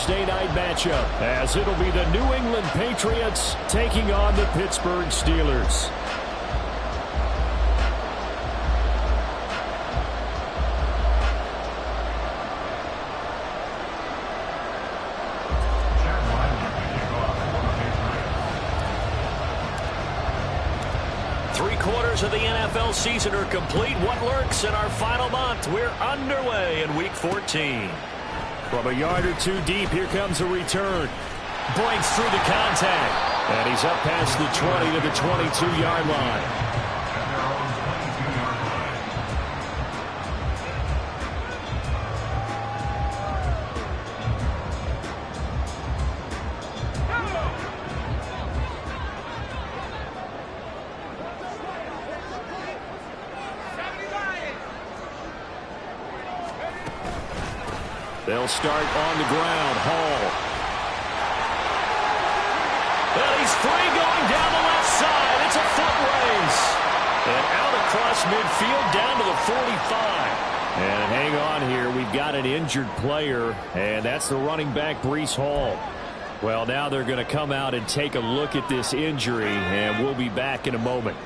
Thursday night matchup, as it'll be the New England Patriots taking on the Pittsburgh Steelers. Three-quarters of the NFL season are complete. What lurks in our final month? We're underway in Week 14. From a yard or two deep, here comes a return. Breaks through the contact. And he's up past the 20 to the 22-yard line. They'll start on the ground. Hall. Well, he's free going down the left side. It's a foot race. And out across midfield down to the 45. And hang on here. We've got an injured player, and that's the running back, Breece Hall. Well, now they're going to come out and take a look at this injury, and we'll be back in a moment.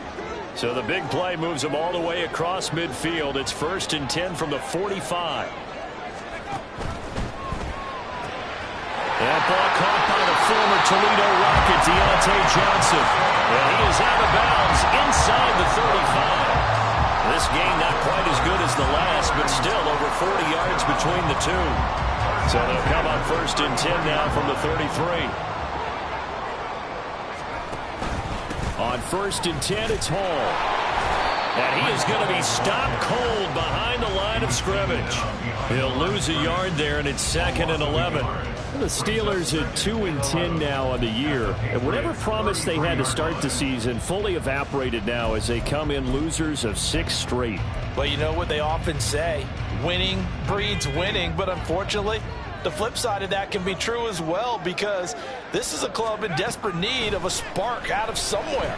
So the big play moves him all the way across midfield. It's 1st and 10 from the 45. That ball caught by the former Toledo Rocket, Deontay Johnson. And he is out of bounds inside the 35. This game not quite as good as the last, but still over 40 yards between the two. So they'll come up 1st and 10 now from the 33. On 1st and 10, it's Hall. And he is going to be stopped cold behind the line of scrimmage. He'll lose a yard there, and it's 2nd and 11. The Steelers at 2 and 10 now on the year. And whatever promise they had to start the season fully evaporated now as they come in losers of 6 straight. Well, you know what they often say, winning breeds winning, but unfortunately, the flip side of that can be true as well, because this is a club in desperate need of a spark out of somewhere.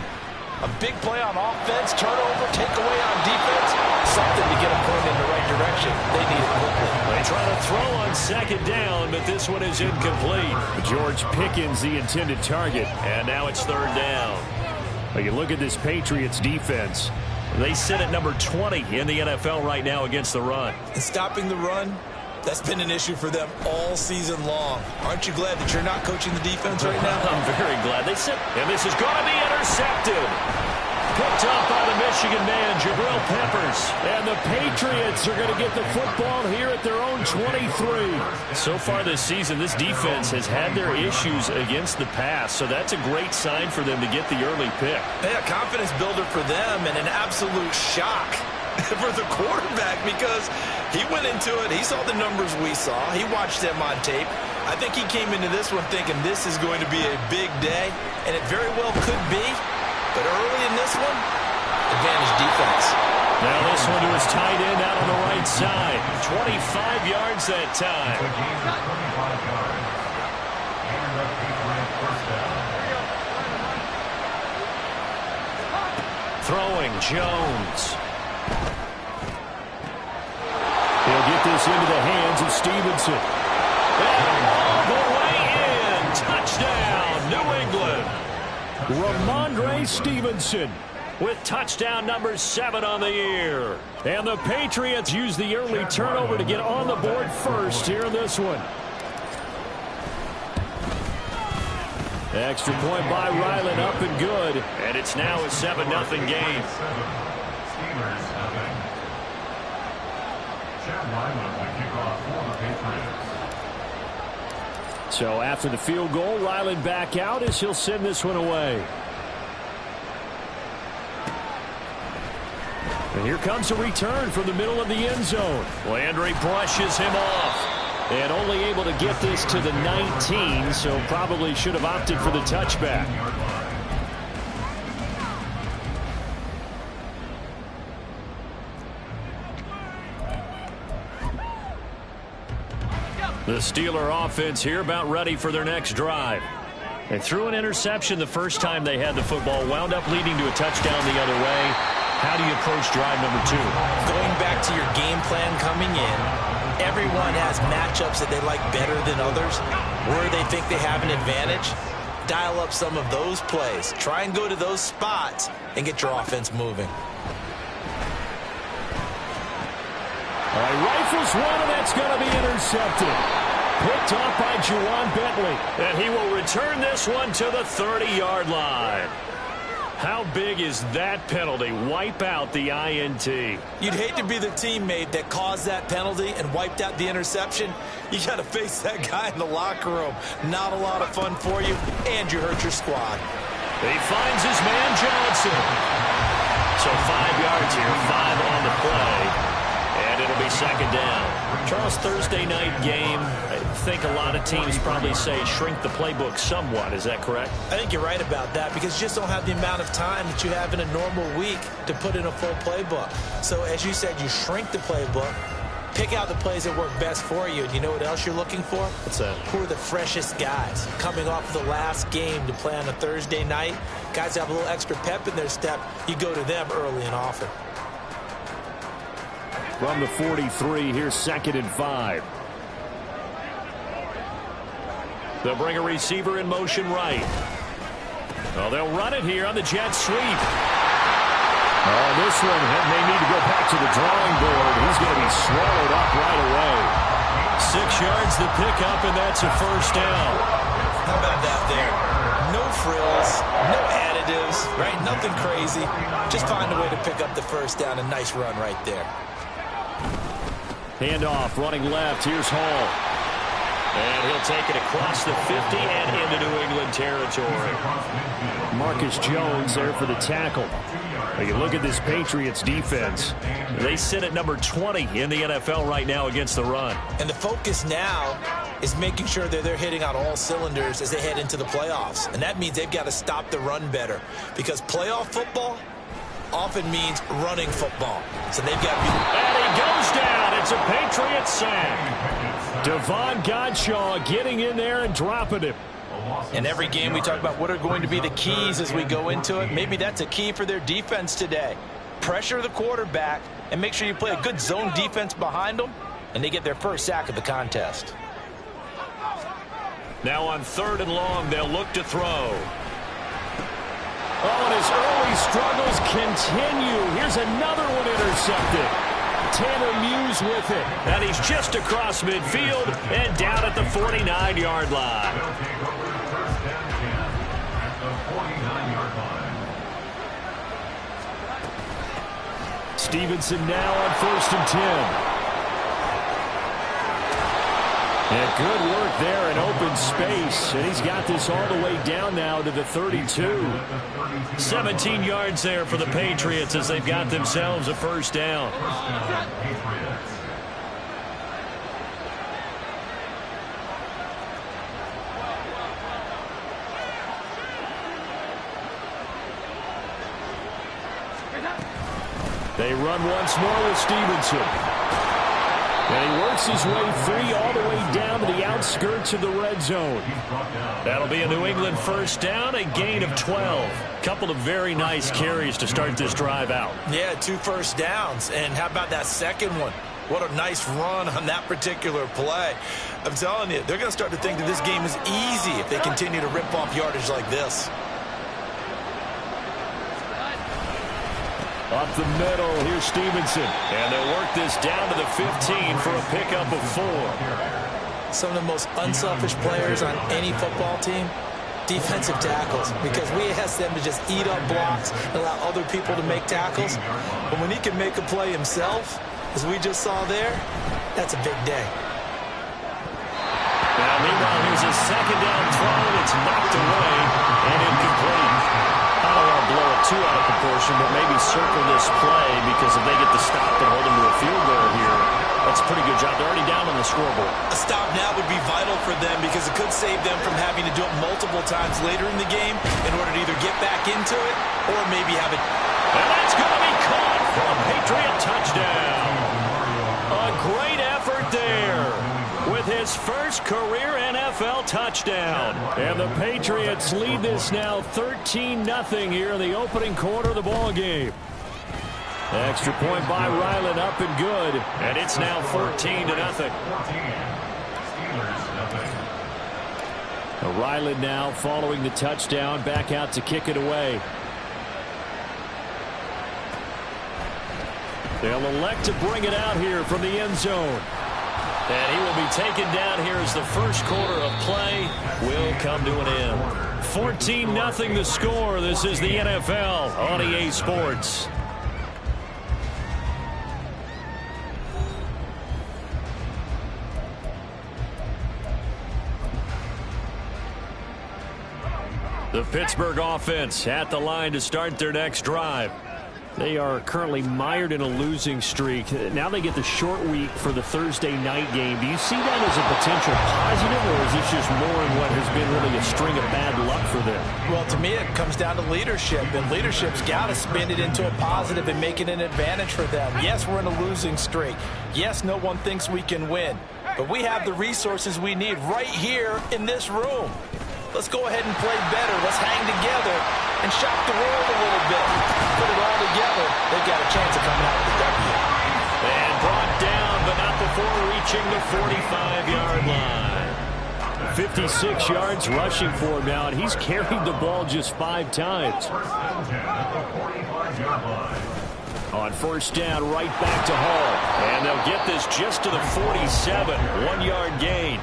A big play on offense, turnover, takeaway on defense, something to get them pointed in the right direction. They need it quickly. They try to throw on 2nd down, but this one is incomplete. George Pickens, the intended target. And now it's 3rd down. Well, you look at this Patriots defense. They sit at number 20 in the NFL right now against the run. And stopping the run, that's been an issue for them all season long. Aren't you glad that you're not coaching the defense right now? I'm very glad they sit. And this is going to be intercepted. Picked up by the Michigan man, Jabril Peppers. And the Patriots are going to get the football here at their own 23. So far this season, this defense has had their issues against the pass, so that's a great sign for them to get the early pick. Yeah, confidence builder for them, and an absolute shock for the quarterback, because he went into it, he saw the numbers we saw, he watched them on tape. I think he came into this one thinking this is going to be a big day, and it very well could be. But early in this one, advantage defense. Now this one to his tight end out on the right side. 25 yards that time. Throwing Jones. He'll get this into the hands of Stevenson. And all the way in. Touchdown, New England. Ramondre Stevenson with touchdown number 7 on the year. And the Patriots use the early turnover to get on the board first here in this one. Extra point by Ryland, up and good. And it's now a 7-0 game. So after the field goal, Ryland back out as he'll send this one away. And here comes a return from the middle of the end zone. Landry brushes him off. And only able to get this to the 19, so probably should have opted for the touchback. The Steeler offense here about ready for their next drive. They threw an interception the first time they had the football, wound up leading to a touchdown the other way. How do you approach drive number 2? Going back to your game plan coming in, Everyone has matchups that they like better than others, where they think they have an advantage. Dial up some of those plays. Try and go to those spots and get your offense moving. All right, rifles one, and that's going to be intercepted. Picked off by Juwan Bentley. And he will return this one to the 30-yard line. How big is that penalty? Wipe out the INT. You'd hate to be the teammate that caused that penalty and wiped out the interception. You got to face that guy in the locker room. Not a lot of fun for you, and you hurt your squad. He finds his man Johnson. So 5 yards here, 5 on the play. And it'll be second down. Charles, Thursday night game, I think a lot of teams probably say shrink the playbook somewhat. Is that correct? I think you're right about that because you just don't have the amount of time that you have in a normal week to put in a full playbook. So as you said, you shrink the playbook, pick out the plays that work best for you. And you know what else you're looking for? What's that? Who are the freshest guys coming off the last game to play on a Thursday night? Guys that have a little extra pep in their step, you go to them early and often. From the 43, here's 2nd and 5. They'll bring a receiver in motion right. Well, they'll run it here on the jet sweep. Oh, this one may need to go back to the drawing board. He's going to be swallowed up right away. 6 yards the pickup, and that's a first down. How about that there? No frills, no additives, right? Nothing crazy. Just find a way to pick up the first down. A nice run right there. Handoff, running left. Here's Hall. And he'll take it across the 50 and into New England territory. Marcus Jones there for the tackle. You look at this Patriots defense. They sit at number 20 in the NFL right now against the run. And the focus now is making sure that they're hitting on all cylinders as they head into the playoffs. And that means they've got to stop the run better. Because playoff football often means running football. So they've got to be... And he goes down. It's a Patriot sack. Devon Godshaw getting in there and dropping him. In every game we talk about what are going to be the keys as we go into it. Maybe that's a key for their defense today. Pressure the quarterback and make sure you play a good zone defense behind them, and they get their first sack of the contest. Now on 3rd and long, they'll look to throw. Oh, and his early struggles continue. Here's another one intercepted. Tanner Muse with it. And he's just across midfield and down at the 49-yard line. Stevenson now on 1st and 10. And good work there in open space. And he's got this all the way down now to the 32. 17 yards there for the Patriots as they've got themselves a first down. They run once more with Stevenson. And he works his way free all the way down to the outskirts of the red zone. That'll be a New England first down, a gain of 12. Couple of very nice carries to start this drive out. Yeah, 2 first downs. And how about that second one? What a nice run on that particular play. I'm telling you, they're going to start to think that this game is easy if they continue to rip off yardage like this. Up the middle, here's Stevenson. And they'll work this down to the 15 for a pickup of 4. Some of the most unselfish players on any football team, defensive tackles, because we ask them to just eat up blocks and allow other people to make tackles. But when he can make a play himself, as we just saw there, that's a big day. Now, meanwhile, here's a second down throw. It's knocked away and incomplete. I don't want to blow it too out of proportion, but maybe circle this play because if they get the stop and hold them to a field goal here, that's a pretty good job. They're already down on the scoreboard. A stop now would be vital for them because it could save them from having to do it multiple times later in the game in order to either get back into it or maybe have it. And that's going to be caught for a Patriot touchdown. A great effort there with his first career NFL touchdown. And the Patriots lead this now 13-0 here in the opening quarter of the ball game. Extra point by Ryland, up and good. And it's now 14-0. Ryland now following the touchdown, back out to kick it away. They'll elect to bring it out here from the end zone. And he will be taken down here as the first quarter of play will come to an end. 14-0 the score. This is the NFL on EA Sports. The Pittsburgh offense at the line to start their next drive. They are currently mired in a losing streak. Now they get the short week for the Thursday night game. Do you see that as a potential positive, or is this just more in what has been really a string of bad luck for them? Well, to me, it comes down to leadership, and leadership's got to spin it into a positive and make it an advantage for them. Yes, we're in a losing streak. Yes, no one thinks we can win, but we have the resources we need right here in this room. Let's go ahead and play better. Let's hang together and shock the world a little bit. Put it all together. They've got a chance of coming out with the W. And brought down, but not before reaching the 45-yard line. 56 yards rushing for him now, and he's carried the ball just 5 times. On first down, right back to Hall. And they'll get this just to the 47. 1-yard gain.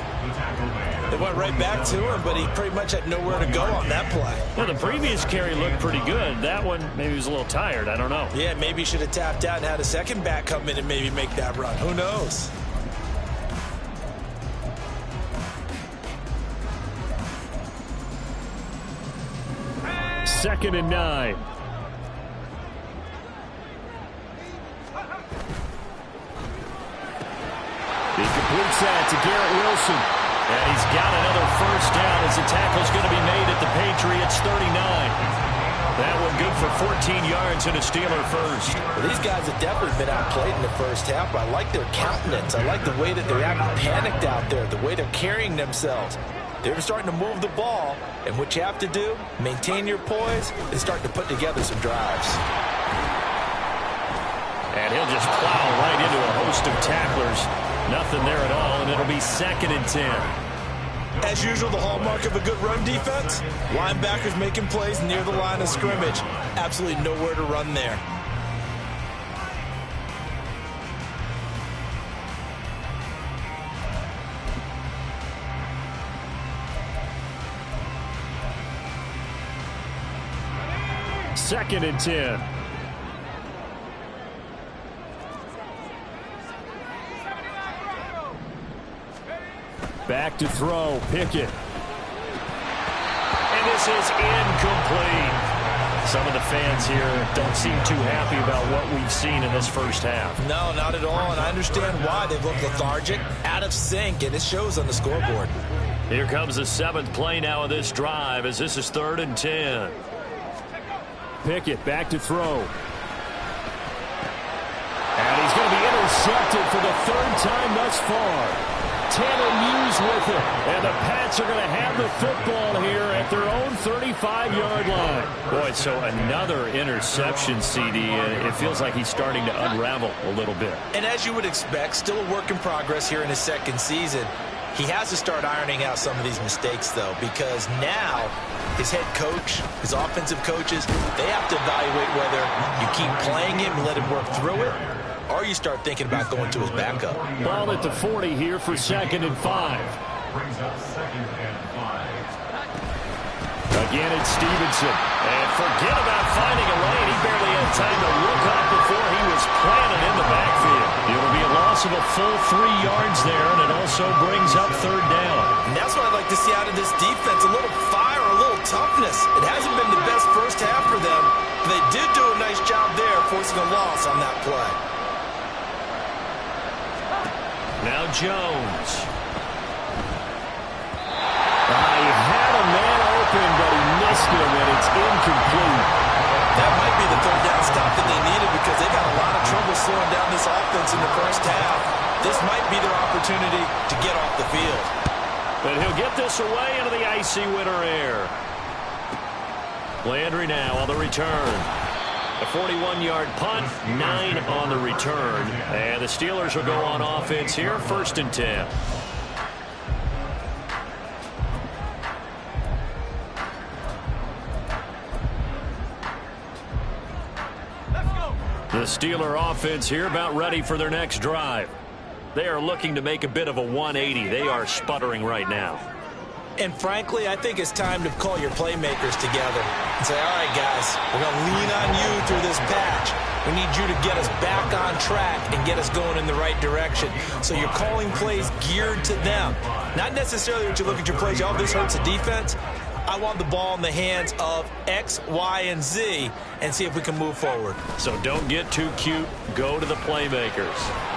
They went right back to him, but he pretty much had nowhere to go on that play. Well, the previous carry looked pretty good. That one, maybe he was a little tired. I don't know. Yeah, maybe he should have tapped out and had a second back come in and maybe make that run. Who knows? Second and 9. He completes that to Garrett Wilson. And he's got another first down as the tackle's going to be made at the Patriots 39. That one good for 14 yards and a Steeler first. Well, these guys have definitely been outplayed in the first half, but I like their countenance. I like the way that they're acting panicked out there, the way they're carrying themselves. They're starting to move the ball, and what you have to do, maintain your poise and start to put together some drives. And he'll just plow right into a host of tacklers. Nothing there at all, and it'll be 2nd and 10. As usual, the hallmark of a good run defense, linebackers making plays near the line of scrimmage. Absolutely nowhere to run there. Second and 10. Back to throw, Pickett. And this is incomplete. Some of the fans here don't seem too happy about what we've seen in this first half. No, not at all, and I understand why. They've looked lethargic, out of sync, and it shows on the scoreboard. Here comes the 7th play now of this drive as this is 3rd and 10. Pickett back to throw. And he's going to be intercepted for the 3rd time thus far. Tanner Muse with it. And the Pats are going to have the football here at their own 35-yard line. Boy, so another interception, CD. And it feels like he's starting to unravel a little bit. And as you would expect, still a work in progress here in his 2nd season. He has to start ironing out some of these mistakes, though, because now his head coach, his offensive coaches, they have to evaluate whether you keep playing him and let him work through it, or you start thinking about going to his backup. Ball at the 40 here for 2nd and 5. Again, it's Stevenson. And forget about finding a lane. He barely had time to look up before he was planted in the backfield. It'll be a loss of a full 3 yards there, and it also brings up 3rd down. And that's what I'd like to see out of this defense, a little fire, a little toughness. It hasn't been the best first half for them, but they did do a nice job there forcing a loss on that play. Now Jones. He had a man open, but he missed him, and it's incomplete. That might be the 3rd down stop that they needed because they got a lot of trouble slowing down this offense in the first half. This might be their opportunity to get off the field. But he'll get this away into the icy winter air. Landry now on the return. A 41-yard punt, 9 on the return. And the Steelers will go on offense here, 1st and 10. The Steeler offense here about ready for their next drive. They are looking to make a bit of a 180. They are sputtering right now. And frankly, I think it's time to call your playmakers together and say, all right, guys, we're going to lean on you through this patch. We need you to get us back on track and get us going in the right direction. So you're calling plays geared to them. Not necessarily that you look at your plays, oh, this hurts the defense. I want the ball in the hands of X, Y, and Z and see if we can move forward. So don't get too cute. Go to the playmakers.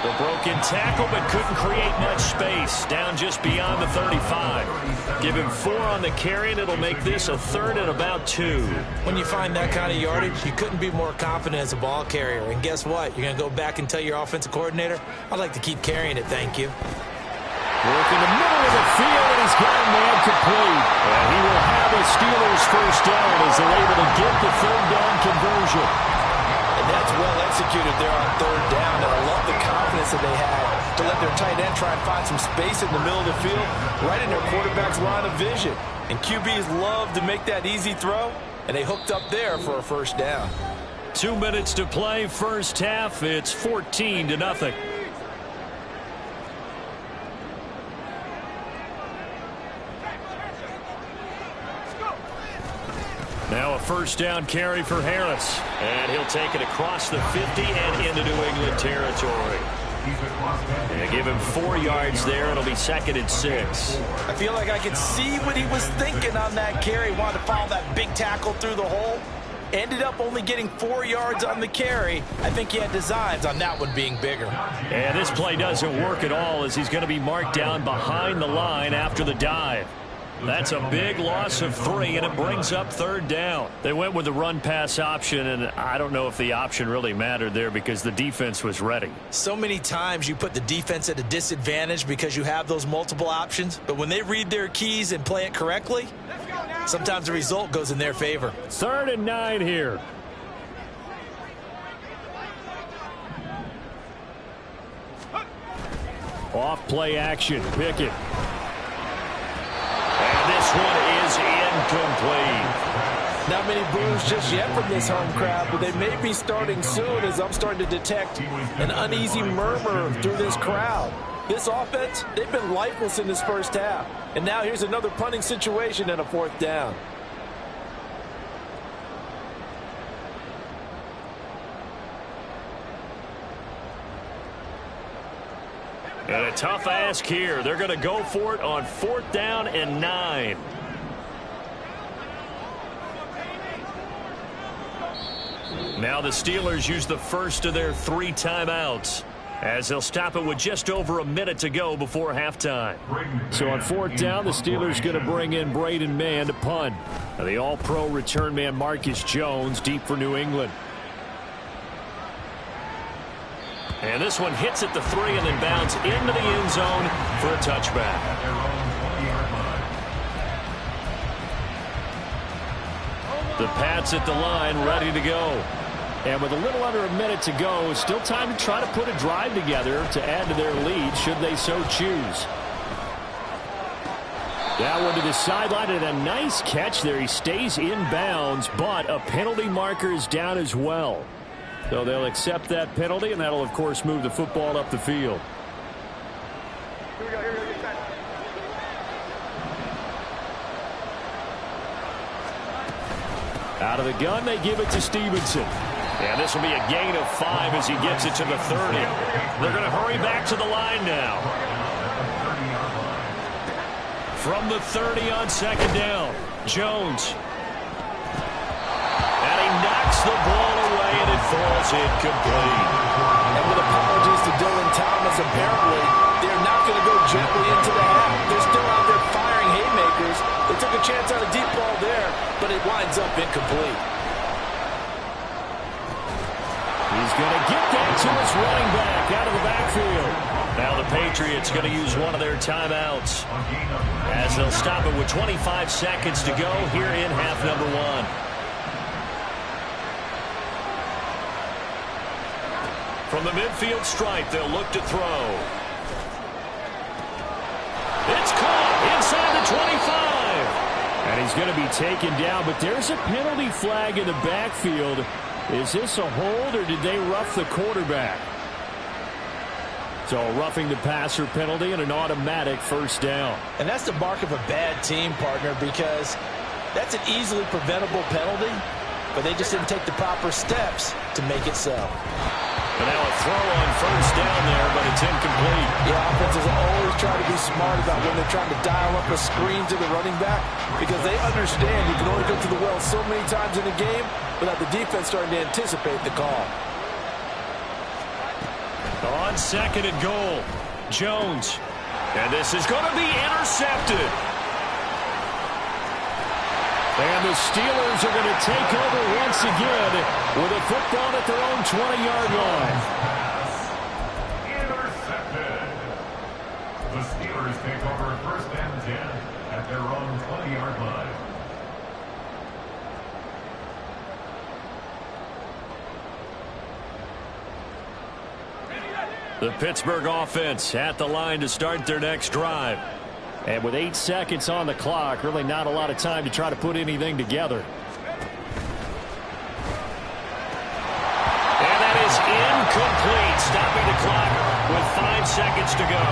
The broken tackle, but couldn't create much space. Down just beyond the 35. Give him 4 on the carry, and it'll make this a 3rd and about 2. When you find that kind of yardage, you couldn't be more confident as a ball carrier. And guess what? You're going to go back and tell your offensive coordinator, I'd like to keep carrying it, thank you. Work in the middle of the field, and he's got a man complete. And he will have a Steelers 1st down as they're able to get the 3rd down conversion. And that's well executed there on 3rd down. And I love the confidence that they had to let their tight end try and find some space in the middle of the field, right in their quarterback's line of vision. And QBs love to make that easy throw, and they hooked up there for a 1st down. 2 minutes to play, 1st half. It's 14-0. Now a 1st down carry for Harris. And he'll take it across the 50 and into New England territory. And give him 4 yards there. It'll be 2nd and 6. I feel like I could see what he was thinking on that carry. Wanted to follow that big tackle through the hole. Ended up only getting 4 yards on the carry. I think he had designs on that one being bigger. And this play doesn't work at all as he's going to be marked down behind the line after the dive. That's a big loss of 3, and it brings up 3rd down. They went with the run-pass option, and I don't know if the option really mattered there because the defense was ready. So many times you put the defense at a disadvantage because you have those multiple options, but when they read their keys and play it correctly, sometimes the result goes in their favor. 3rd and 9 here. Off play action. Pickett. And this one is incomplete. Not many boos just yet from this home crowd, but they may be starting soon as I'm starting to detect an uneasy murmur through this crowd. This offense, they've been lifeless in this 1st half. And now here's another punting situation and a 4th down. And a tough ask here. They're going to go for it on 4th down and 9. Now the Steelers use the first of their 3 timeouts as they'll stop it with just over a minute to go before halftime. So on 4th down, the Steelers going to bring in Braden Mann to punt. Now the all-pro return man Marcus Jones deep for New England. And this one hits at the 3 and then bounds into the end zone for a touchback. The Pats at the line ready to go. And with a little under a minute to go, still time to try to put a drive together to add to their lead should they so choose. That one to the sideline and a nice catch there. He stays in bounds, but a penalty marker is down as well. So they'll accept that penalty, and that'll, of course, move the football up the field. Out of the gun, they give it to Stevenson. And this will be a gain of 5 as he gets it to the 30. They're going to hurry back to the line now. From the 30 on 2nd down, Jones. And he knocks the ball away, and it falls incomplete. And with apologies to Dylan Thomas, apparently they're not going to go gently into the half. They're still out there firing haymakers. They took a chance on a deep ball there, but it winds up incomplete. He's going to get that to his running back out of the backfield. Now the Patriots going to use one of their timeouts as they'll stop it with 25 seconds to go here in half number 1. From the midfield stripe, they'll look to throw. It's caught inside the 25. And he's going to be taken down, but there's a penalty flag in the backfield. Is this a hold, or did they rough the quarterback? So a roughing the passer penalty and an automatic first down. And that's the mark of a bad team, partner, because that's an easily preventable penalty, but they just didn't take the proper steps to make it so. And now a throw on first down there, but it's incomplete. Yeah, offenses always try to be smart about when they're trying to dial up a screen to the running back, because they understand you can only go to the well so many times in a game without the defense starting to anticipate the call. On second and goal, Jones. And this is going to be intercepted. And the Steelers are going to take over once again with a football at their own 20-yard line. Intercepted. The Steelers take over first and 10 at their own 20-yard line. The Pittsburgh offense at the line to start their next drive. And with 8 seconds on the clock, really not a lot of time to try to put anything together. And that is incomplete, stopping the clock with 5 seconds to go.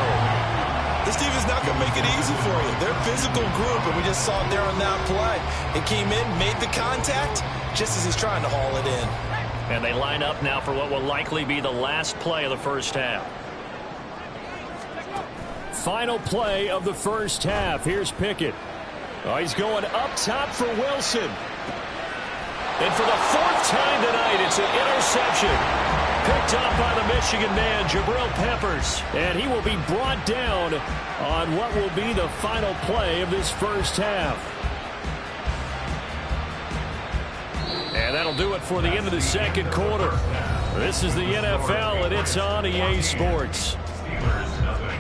This team is not going to make it easy for you. They're a physical group, and we just saw it there on that play. It came in, made the contact, just as he's trying to haul it in. And they line up now for what will likely be the last play of the first half. Final play of the first half. Here's Pickett. Oh, he's going up top for Wilson. And for the 4th time tonight, it's an interception. Picked up by the Michigan man, Jabril Peppers. And he will be brought down on what will be the final play of this first half. And that'll do it for the end of the second quarter. This is the NFL, and it's on EA Sports. Steelers nothing.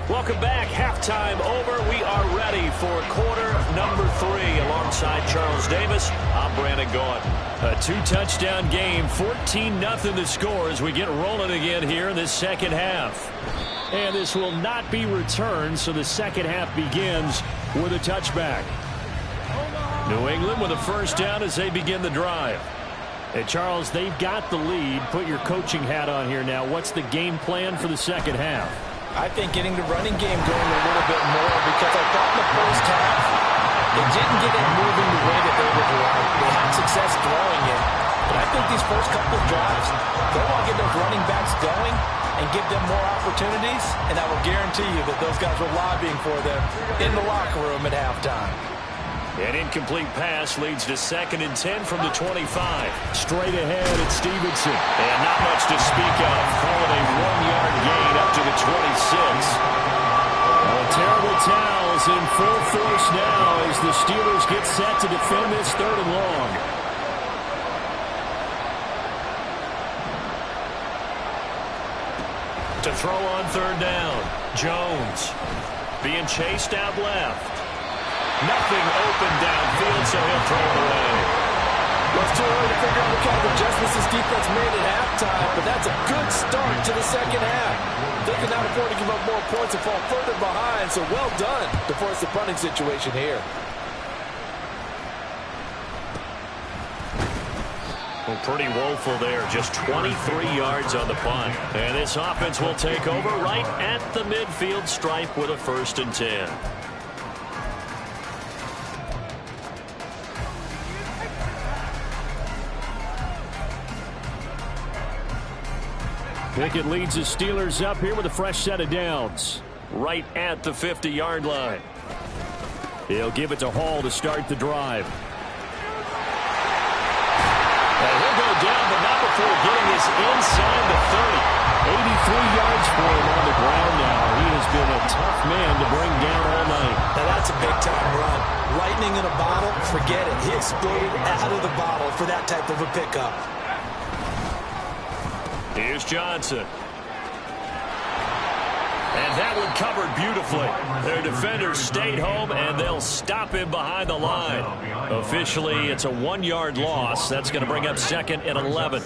Welcome back. Halftime over. We are ready for quarter number 3. Alongside Charles Davis, I'm Brandon Gaudin. A 2-touchdown game, 14-0 the score as we get rolling again here in this second half. And this will not be returned, so the second half begins with a touchback. New England with a first down as they begin the drive. Hey, Charles, they've got the lead. Put your coaching hat on here now. What's the game plan for the second half? I think getting the running game going a little bit more, because I thought in the first half they didn't get it moving the way that they would like. They had success throwing it, but I think these first couple of drives, they want to get those running backs going and give them more opportunities, and I will guarantee you that those guys were lobbying for them in the locker room at halftime. An incomplete pass leads to 2nd and 10 from the 25. Straight ahead, it's Stevenson. And not much to speak of. Call it a 1-yard gain up to the 26. A terrible towels in full force now as the Steelers get set to defend this 3rd and long. To throw on 3rd down, Jones being chased out left. Nothing open downfield, so he'll throw it away. Well, it's too early to figure out what kind of adjustments this defense made at halftime, but that's a good start to the second half. They cannot afford to give up more points and fall further behind, so well done to force the punting situation here. Well, pretty woeful there. Just 23 yards on the punt. And this offense will take over right at the midfield stripe with a 1st and 10. Pickett leads the Steelers up here with a fresh set of downs. Right at the 50-yard line. He'll give it to Hall to start the drive. And he'll go down, but not before getting this inside the 30. 83 yards for him on the ground now. He has been a tough man to bring down all night. Now that's a big-time run. Lightning in a bottle, forget it. He exploded out of the bottle for that type of a pickup. Here's Johnson. And that one covered beautifully. Their defenders stayed home, and they'll stop him behind the line. Officially, it's a 1-yard loss. That's going to bring up second and 11.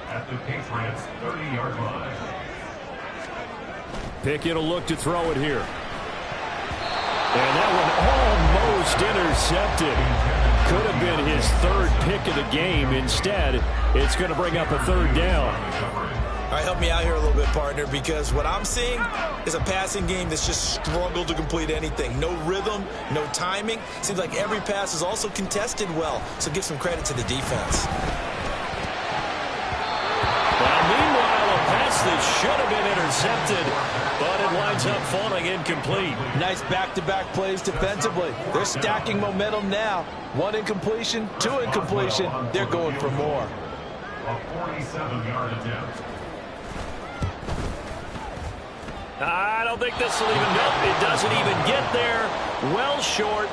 At the Patriots' 30-yard line. Pickett will look to throw it here. And that one almost intercepted. Could have been his third pick of the game. Instead, it's going to bring up a third down. All right, help me out here a little bit, partner, because what I'm seeing is a passing game that's just struggled to complete anything. No rhythm, no timing. Seems like every pass is also contested well, so give some credit to the defense. Well, meanwhile, a pass that should have been intercepted, but it winds up falling incomplete. Nice back-to-back plays defensively. They're stacking momentum now. 1 incompletion, 2 incompletion. They're going for more. A 47-yard attempt. I don't think this will even help. It doesn't even get there. Well short.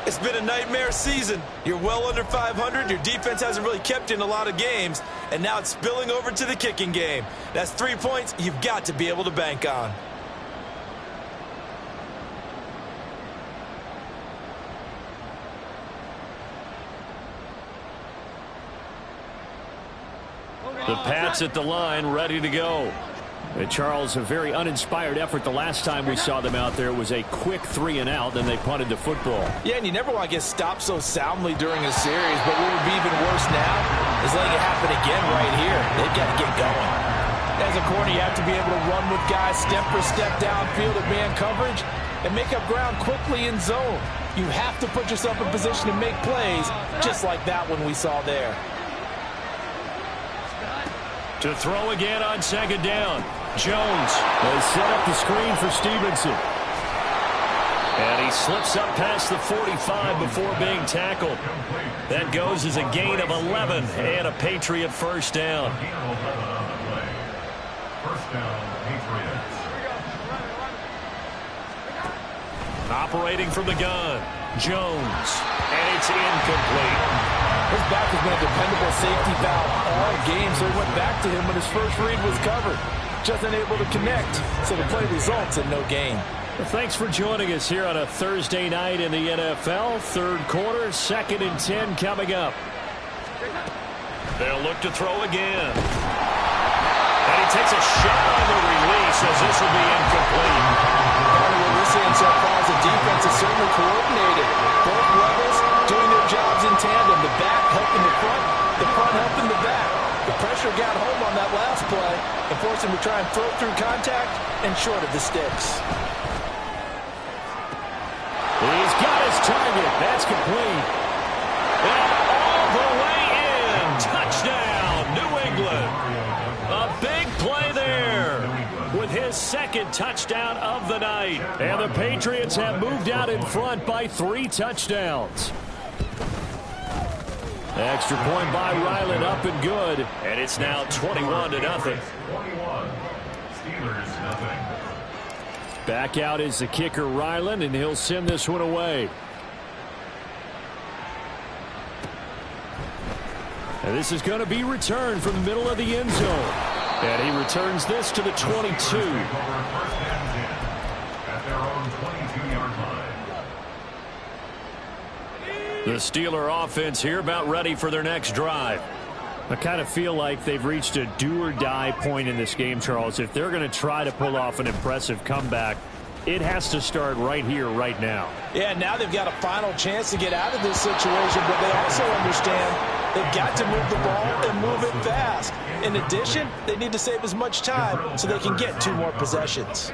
It's been a nightmare season. You're well under 500. Your defense hasn't really kept you in a lot of games. And now it's spilling over to the kicking game. That's 3 points you've got to be able to bank on. The Pats at the line, ready to go. And Charles, a very uninspired effort the last time we saw them out there. It was a quick 3-and-out, then they punted the football. Yeah, and you never want to get stopped so soundly during a series, but what would be even worse now is letting it happen again right here. They've got to get going. As a corner, you have to be able to run with guys step for step downfield at man coverage and make up ground quickly in zone. You have to put yourself in position to make plays, just like that one we saw there. To throw again on second down. Jones has set up the screen for Stevenson. And he slips up past the 45 before being tackled. That goes as a gain of 11 and a Patriot first down. First down, Patriots. Operating from the gun, Jones. And it's incomplete. His back has been a dependable safety valve all game, so he went back to him when his first read was covered. Just unable to connect, so the play results in no gain. Well, thanks for joining us here on a Thursday night in the NFL. Third quarter, 2nd and 10 coming up. They'll look to throw again. And he takes a shot on the release as this will be incomplete. What we're seeing so far is the defense is certainly coordinated. Both levels doing their jobs in tandem. The back helping the front helping the back. The pressure got home on that last play and forced him to try and throw through contact and short of the sticks. He's got his target. That's complete. And all the way in. Touchdown, New England. A big play there with his second touchdown of the night. And the Patriots have moved out in front by 3 touchdowns. Extra point by Ryland, up and good. And it's now 21-0. 21. Steelers, nothing. Back out is the kicker, Ryland, and he'll send this one away. And this is going to be returned from the middle of the end zone. And he returns this to the 22. First and 10 at their own 22-yard line. The Steeler offense here about ready for their next drive. I kind of feel like they've reached a do-or-die point in this game, Charles. If they're going to try to pull off an impressive comeback, it has to start right here, right now. Yeah, now they've got a final chance to get out of this situation, but they also understand they've got to move the ball and move it fast. In addition, they need to save as much time so they can get 2 more possessions.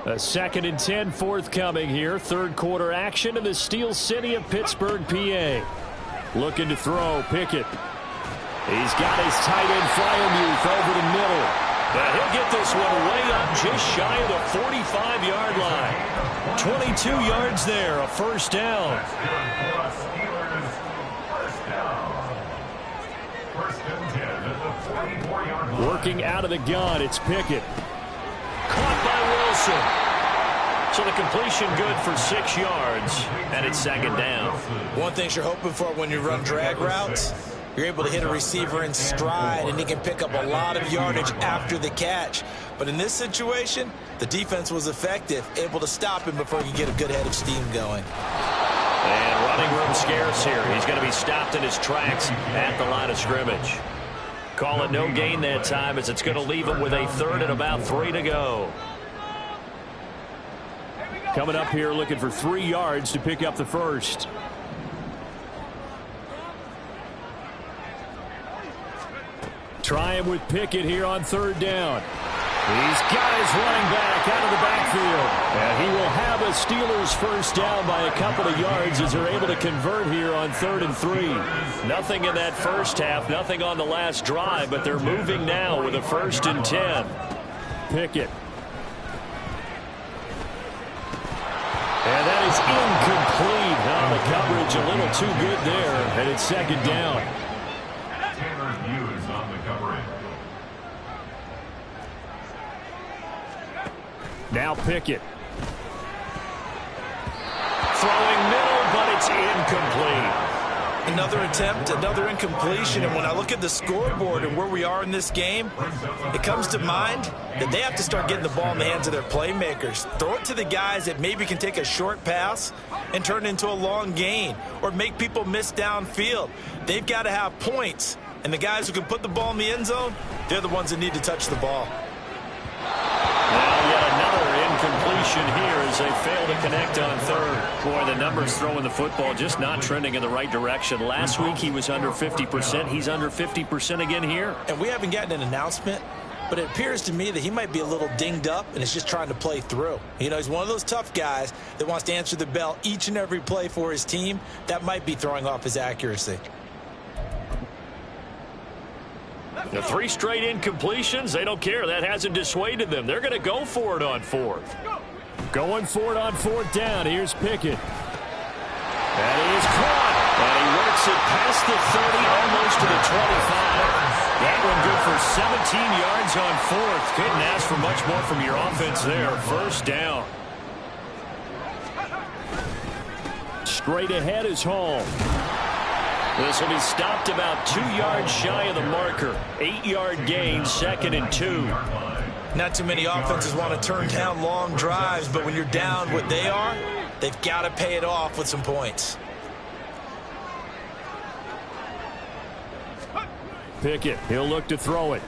A 2nd and 10 forthcoming here. Third quarter action in the Steel City of Pittsburgh, PA. Looking to throw, Pickett. He's got his tight end Fryermuth over the middle. And he'll get this one way up just shy of the 45-yard line. 22 yards there, a first down. First and 10 at the 44-yard line. Working out of the gun, it's Pickett. Caught by Wilson. So the completion good for 6 yards, and it's 2nd down. One thing you're hoping for when you run drag routes you're able to hit a receiver in stride, and he can pick up a lot of yardage after the catch. But in this situation, the defense was effective, able to stop him before he could get a good head of steam going. And running room scarce here. He's going to be stopped in his tracks at the line of scrimmage. Call it no gain that time, as it's going to leave him with a 3rd and about 3 to go. Coming up here looking for 3 yards to pick up the first. Try him with Pickett here on 3rd down. He's got his running back out of the backfield. And he will have a Steelers first down by a couple of yards as they're able to convert here on 3rd and 3. Nothing in that first half, nothing on the last drive, but they're moving now with a 1st and 10. Pickett. And that is incomplete. Now the coverage a little too good there, and it's 2nd down. Taylor's view is on the covering. Now Pickett. Throwing middle, but it's incomplete. Another attempt, another incompletion, and when I look at the scoreboard and where we are in this game, it comes to mind that they have to start getting the ball in the hands of their playmakers. Throw it to the guys that maybe can take a short pass and turn it into a long gain or make people miss downfield. They've got to have points, and the guys who can put the ball in the end zone, they're the ones that need to touch the ball. Now yet another incompletion here as they fail to connect on 3rd. Boy, the numbers throwing the football just not trending in the right direction. Last week he was under 50%. He's under 50% again here. And we haven't gotten an announcement, but it appears to me that he might be a little dinged up and is just trying to play through. You know, he's one of those tough guys that wants to answer the bell each and every play for his team. That might be throwing off his accuracy. The 3 straight incompletions, they don't care. That hasn't dissuaded them. They're going to go for it on 4th. Going for it on 4th down. Here's Pickett. And he is caught. And he works it past the 30, almost to the 25. That one good for 17 yards on 4th. Couldn't ask for much more from your offense there. 1st down. Straight ahead is Hall. This will be stopped about 2 yards shy of the marker. 8-yard gain, 2nd and 2. Not too many offenses want to turn down long drives, but when you're down what they are, they've got to pay it off with some points. Pickett, he'll look to throw it.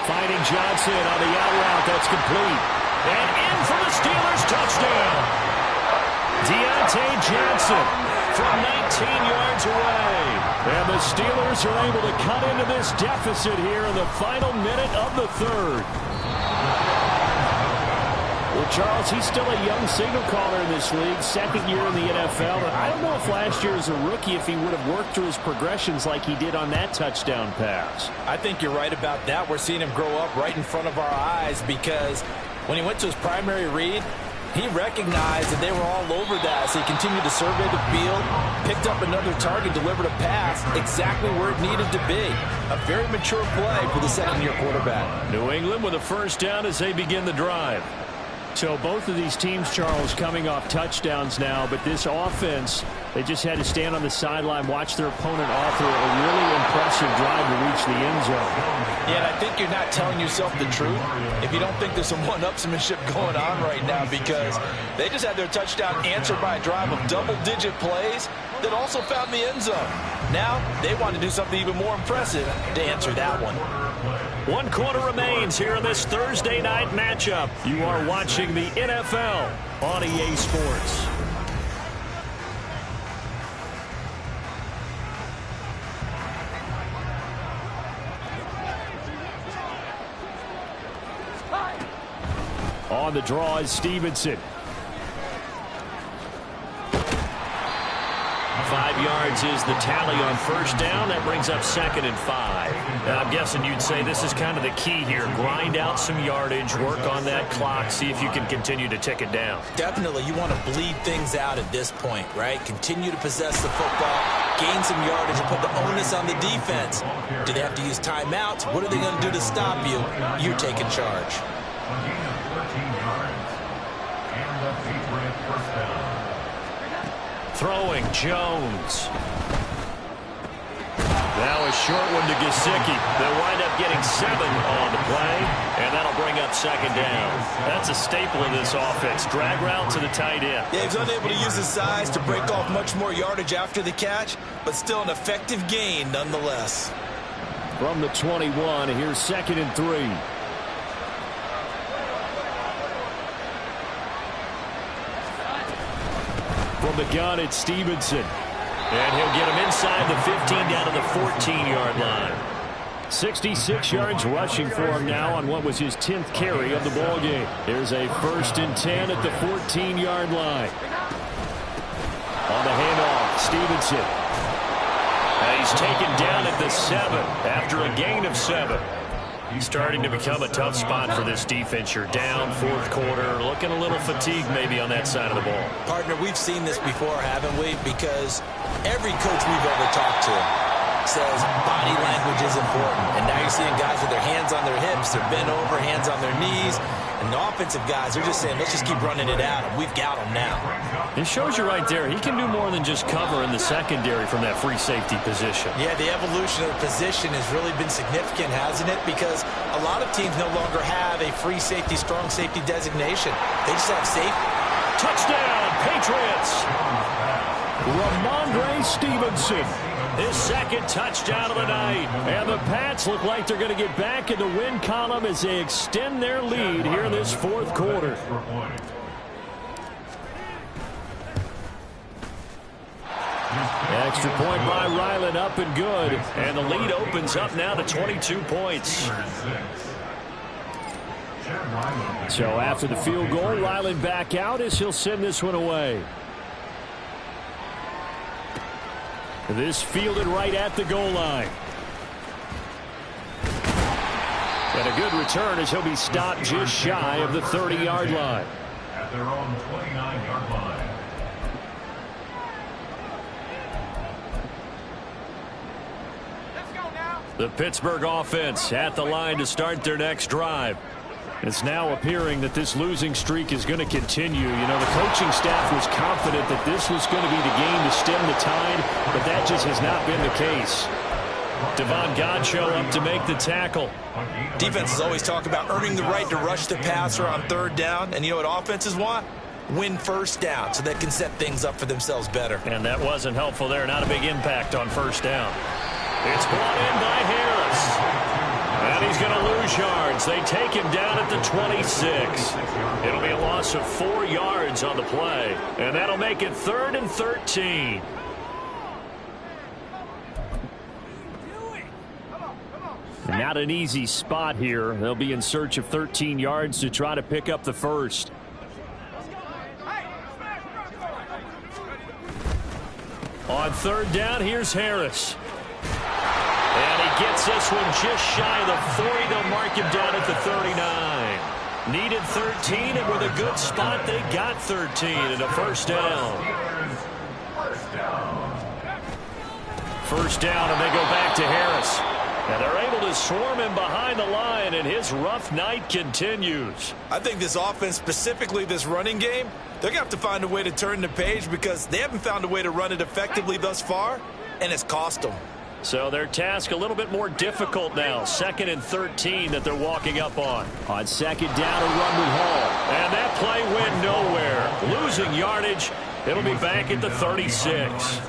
Finding Johnson on the out route, that's complete. And in for the Steelers, touchdown. Deontay Johnson from 19 yards away. And the Steelers are able to cut into this deficit here in the final minute of the 3rd. Well, Charles, he's still a young signal caller in this league, 2nd year in the NFL. And I don't know if last year as a rookie, if he would have worked through his progressions like he did on that touchdown pass. I think you're right about that. We're seeing him grow up right in front of our eyes because when he went to his primary read, he recognized that they were all over that, so he continued to survey the field, picked up another target, delivered a pass exactly where it needed to be. A very mature play for the 2nd-year quarterback. New England with a 1st down as they begin the drive. So both of these teams, Charles, coming off touchdowns now, but this offense, they just had to stand on the sideline, watch their opponent author a really impressive drive to reach the end zone. Yeah, and I think you're not telling yourself the truth if you don't think there's some one-upsmanship going on right now, because they just had their touchdown answered by a drive of double-digit plays that also found the end zone. Now they want to do something even more impressive to answer that one. 1 quarter remains here in this Thursday night matchup. You are watching the NFL on EA Sports. On the draw is Stevenson. 5 yards is the tally on 1st down. That brings up 2nd and 5. Now, I'm guessing you'd say this is kind of the key here. Grind out some yardage, work on that clock, see if you can continue to tick it down. Definitely, you want to bleed things out at this point, right? Continue to possess the football, gain some yardage, and put the onus on the defense. Do they have to use timeouts? What are they going to do to stop you? You're taking charge. A gain of 13 yards. And the Patriots 1st down. Throwing Jones. Now a short one to Gesicki. They'll wind up getting 7 on the play, and that'll bring up second down. That's a staple of this offense. Drag route to the tight end. Yeah, he's unable to use his size to break off much more yardage after the catch, but still an effective gain nonetheless. From the 21, here's 2nd and 3. From the gun, it's Stevenson. And he'll get him inside the 15 down to the 14-yard line. 66 yards rushing for him now on what was his 10th carry of the ball game. There's a 1st and 10 at the 14-yard line. On the handoff, Stevenson. He's taken down at the 7 after a gain of 7. He's starting to become a tough spot for this defense. You're down 4th quarter, looking a little fatigued maybe on that side of the ball. Partner, we've seen this before, haven't we? Because every coach we've ever talked to says body language is important. And now you're seeing guys with their hands on their hips, they're bent over, hands on their knees. And the offensive guys, they're just saying, let's just keep running it out. And we've got them now. It shows you right there, he can do more than just cover in the secondary from that free safety position. Yeah, the evolution of the position has really been significant, hasn't it? Because a lot of teams no longer have a free safety, strong safety designation. They just have safety. Touchdown, Patriots! Ramondre Stevenson. His 2nd touchdown of the night. And the Pats look like they're going to get back in the win column as they extend their lead here in this 4th quarter. Extra point by Ryland, up and good. And the lead opens up now to 22 points. So after the field goal, Ryland back out as he'll send this one away. This fielded right at the goal line. And a good return as he'll be stopped just shy of the 30-yard line. At their own 29-yard line. The Pittsburgh offense at the line to start their next drive. It's now appearing that this losing streak is going to continue. You know, the coaching staff was confident that this was going to be the game to stem the tide, but that just has not been the case. Devon Godchaux up to make the tackle. Defenses always talk about earning the right to rush the passer on 3rd down, and you know what offenses want? Win 1st down so they can set things up for themselves better. And that wasn't helpful there. Not a big impact on 1st down. It's brought in by Harris. And he's going to lose yards. They take him down at the 26. It'll be a loss of 4 yards on the play. And that'll make it 3rd and 13. Not an easy spot here. They'll be in search of 13 yards to try to pick up the 1st. On 3rd down, here's Harris. And he gets this one just shy of the 40. They'll mark him down at the 39. Needed 13, and with a good spot, they got 13 and a 1st down. 1st down, and they go back to Harris. And they're able to swarm him behind the line, and his rough night continues. I think this offense, specifically this running game, they're going to have to find a way to turn the page because they haven't found a way to run it effectively thus far, and it's cost them. So their task a little bit more difficult now. 2nd and 13 that they're walking up on. On 2nd down, a run with Hall. And that play went nowhere. Losing yardage. It'll be back at the 36.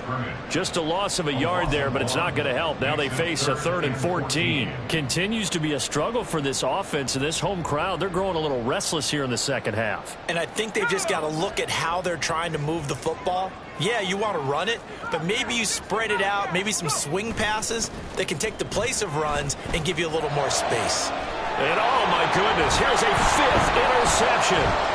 Just a loss of a yard there, but it's not going to help. Now they face a 3rd and 14. Continues to be a struggle for this offense and this home crowd. They're growing a little restless here in the 2nd half. And I think they've just got to look at how they're trying to move the football. Yeah, you want to run it, but maybe you spread it out, maybe some swing passes that can take the place of runs and give you a little more space. And oh my goodness, here's a 5th interception.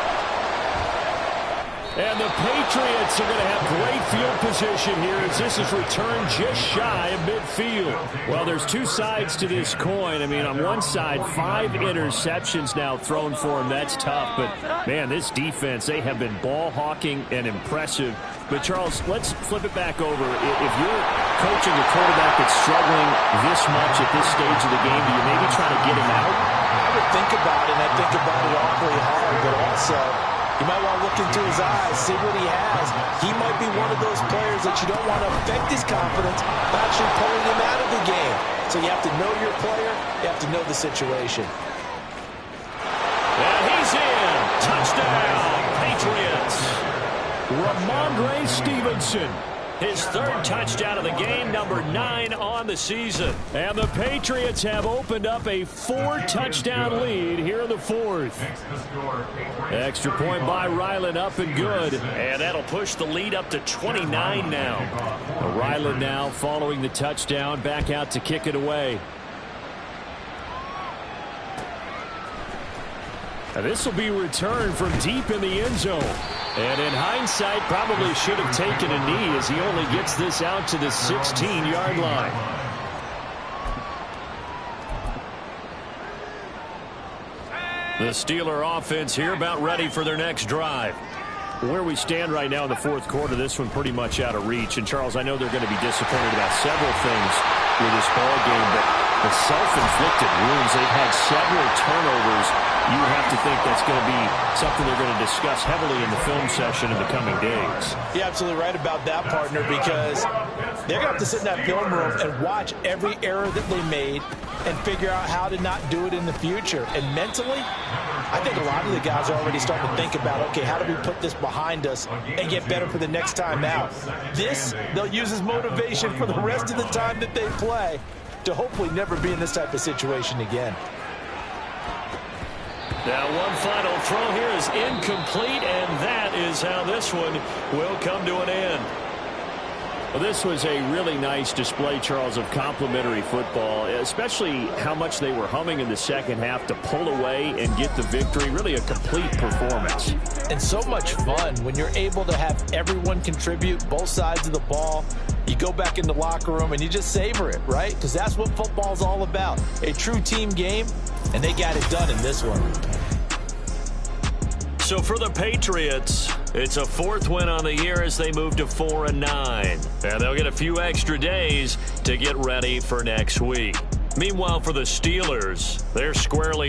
And the Patriots are going to have great field position here as this is returned just shy of midfield. Well, there's 2 sides to this coin. I mean, on one side, 5 interceptions now thrown for him. That's tough. But, man, this defense, they have been ball hawking and impressive. But, Charles, let's flip it back over. If you're coaching a quarterback that's struggling this much at this stage of the game, do you maybe try to get him out? I would think about it, and I think about it awfully hard, but also You might want to look into his eyes, see what he has. He might be one of those players that you don't want to affect his confidence by actually pulling him out of the game. So you have to know your player. You have to know the situation. And he's in. Touchdown, Patriots. Ramondre Stevenson. His third touchdown of the game, number 9 on the season. And the Patriots have opened up a 4-touchdown lead here in the fourth. Extra point by Ryland, up and good. And that'll push the lead up to 29 now. Ryland now following the touchdown, back out to kick it away. And this will be returned from deep in the end zone. And in hindsight, probably should have taken a knee as he only gets this out to the 16-yard line. The Steeler offense here about ready for their next drive. Where we stand right now in the fourth quarter, this one pretty much out of reach. And, Charles, I know they're going to be disappointed about several things with this ball game, but the self-inflicted wounds, they've had several turnovers. You would have to think that's going to be something they're going to discuss heavily in the film session in the coming days. You're absolutely right about that, partner, because they're going to have to sit in that film room and watch every error that they made and figure out how to not do it in the future. And mentally, I think a lot of the guys are already starting to think about, okay, how do we put this behind us and get better for the next time out? This, they'll use as motivation for the rest of the time that they play to hopefully never be in this type of situation again. Now one final throw here is incomplete, and that is how this one will come to an end. Well, this was a really nice display, Charles, of complimentary football, especially how much they were humming in the second half to pull away and get the victory. Really a complete performance. And so much fun when you're able to have everyone contribute, both sides of the ball. You go back in the locker room and you just savor it, right? Because that's what football's all about. A true team game, and they got it done in this one. So for the Patriots, it's a 4th win on the year as they move to 4-9. And they'll get a few extra days to get ready for next week. Meanwhile, for the Steelers, they're squarely